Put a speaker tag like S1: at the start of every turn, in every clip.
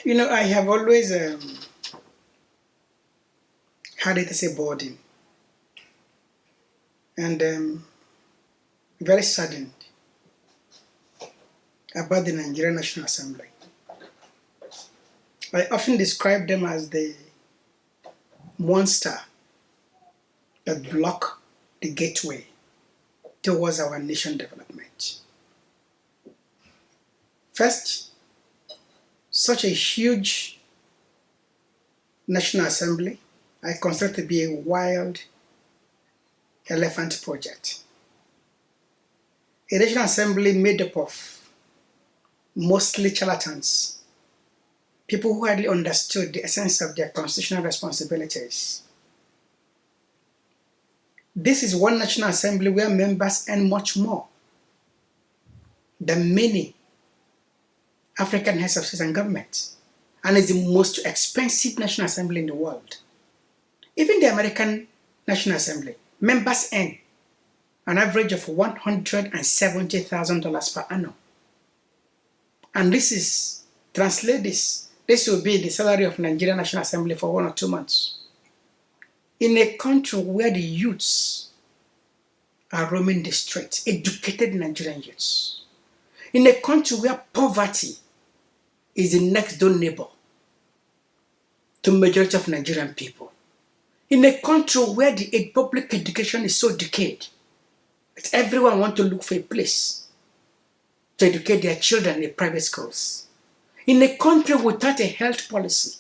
S1: I have always had it as a burden and very saddened about the Nigerian National Assembly. I often describe them as the monster that block the gateway towards our nation development. First, such a huge National Assembly I consider to be a wild elephant project. A National Assembly made up of mostly charlatans, people who hardly understood the essence of their constitutional responsibilities. This is one National Assembly where members earn much more than many African heads of state and government, and is the most expensive National Assembly in the world. Even the American National Assembly, members earn an average of $170,000 per annum. And translate this will be the salary of Nigerian National Assembly for 1 or 2 months. In a country where the youths are roaming the streets, educated Nigerian youths. In a country where poverty is the next door neighbor to the majority of Nigerian people. In a country where the public education is so decayed that everyone wants to look for a place to educate their children in private schools. In a country without a health policy,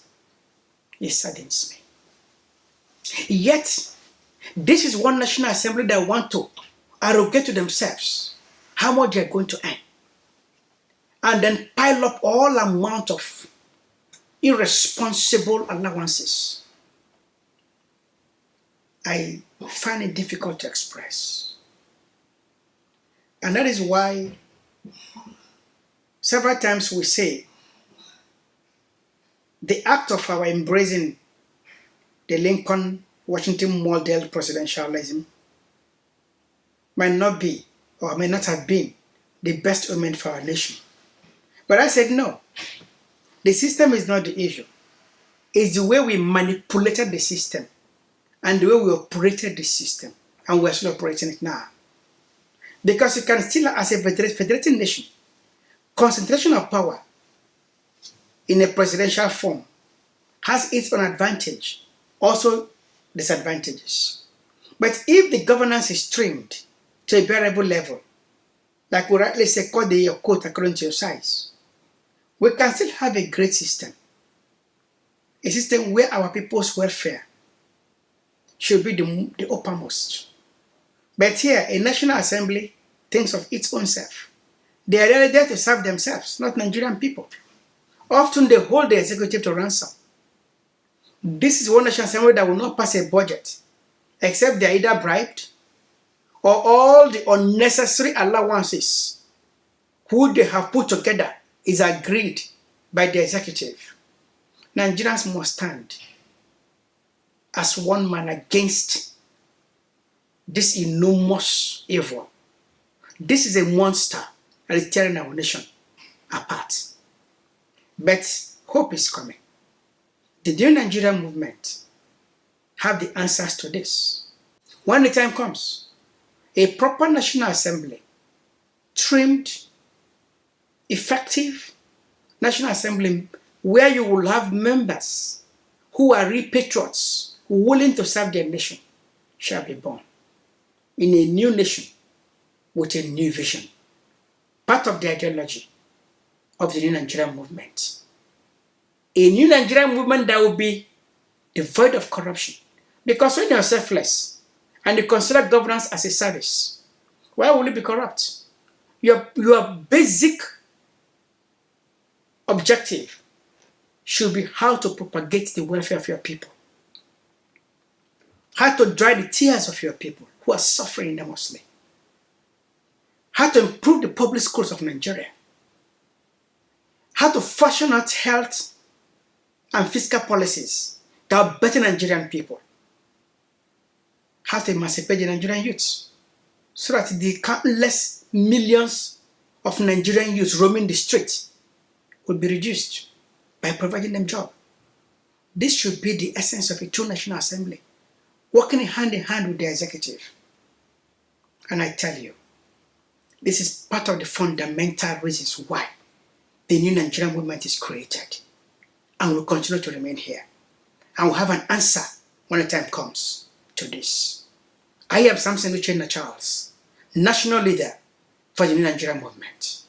S1: it saddens me. Yet, this is one National Assembly that want to arrogate to themselves how much they are going to earn, and then pile up all amount of irresponsible allowances. I find it difficult to express. And that is why several times we say the act of our embracing the Lincoln-Washington model presidentialism might not be or may not have been the best omen for our nation. But I said no. The system is not the issue. It's the way we manipulated the system and the way we operated the system, and we're still operating it now. Because you can still, as a federating nation, concentration of power in a presidential form has its own advantage, also disadvantages. But if the governance is trimmed to a variable level, like we rightly say, cut your coat according to your size, we can still have a great system. A system where our people's welfare should be the uppermost. But here, a National Assembly thinks of its own self. They are really there to serve themselves, not Nigerian people. Often they hold the executive to ransom. This is one National Assembly that will not pass a budget, except they are either bribed or all the unnecessary allowances who they have put together is agreed by the executive. Nigerians must stand as one man against this enormous evil. This is a monster that is tearing our nation apart. But hope is coming. The new Nigerian movement have the answers to this. When the time comes, a proper National Assembly, trimmed, effective National Assembly, where you will have members who are real patriots, willing to serve their nation, shall be born in a new nation with a new vision, part of the ideology of the new Nigerian movement. A new Nigerian movement that will be devoid of corruption. Because when you are selfless and you consider governance as a service, why will it be corrupt? Your basic objective should be how to propagate the welfare of your people, how to dry the tears of your people who are suffering enormously, how to improve the public schools of Nigeria, how to fashion out health and fiscal policies that will better Nigerian people, how to emancipate the Nigerian youths so that the countless millions of Nigerian youths roaming the streets will be reduced by providing them jobs. This should be the essence of a true National Assembly, working hand in hand with the executive. And I tell you, this is part of the fundamental reasons why the new Nigerian movement is created and will continue to remain here. And we'll have an answer when the time comes to this. I am Samson Uchenna Charles, national leader for the new Nigerian movement.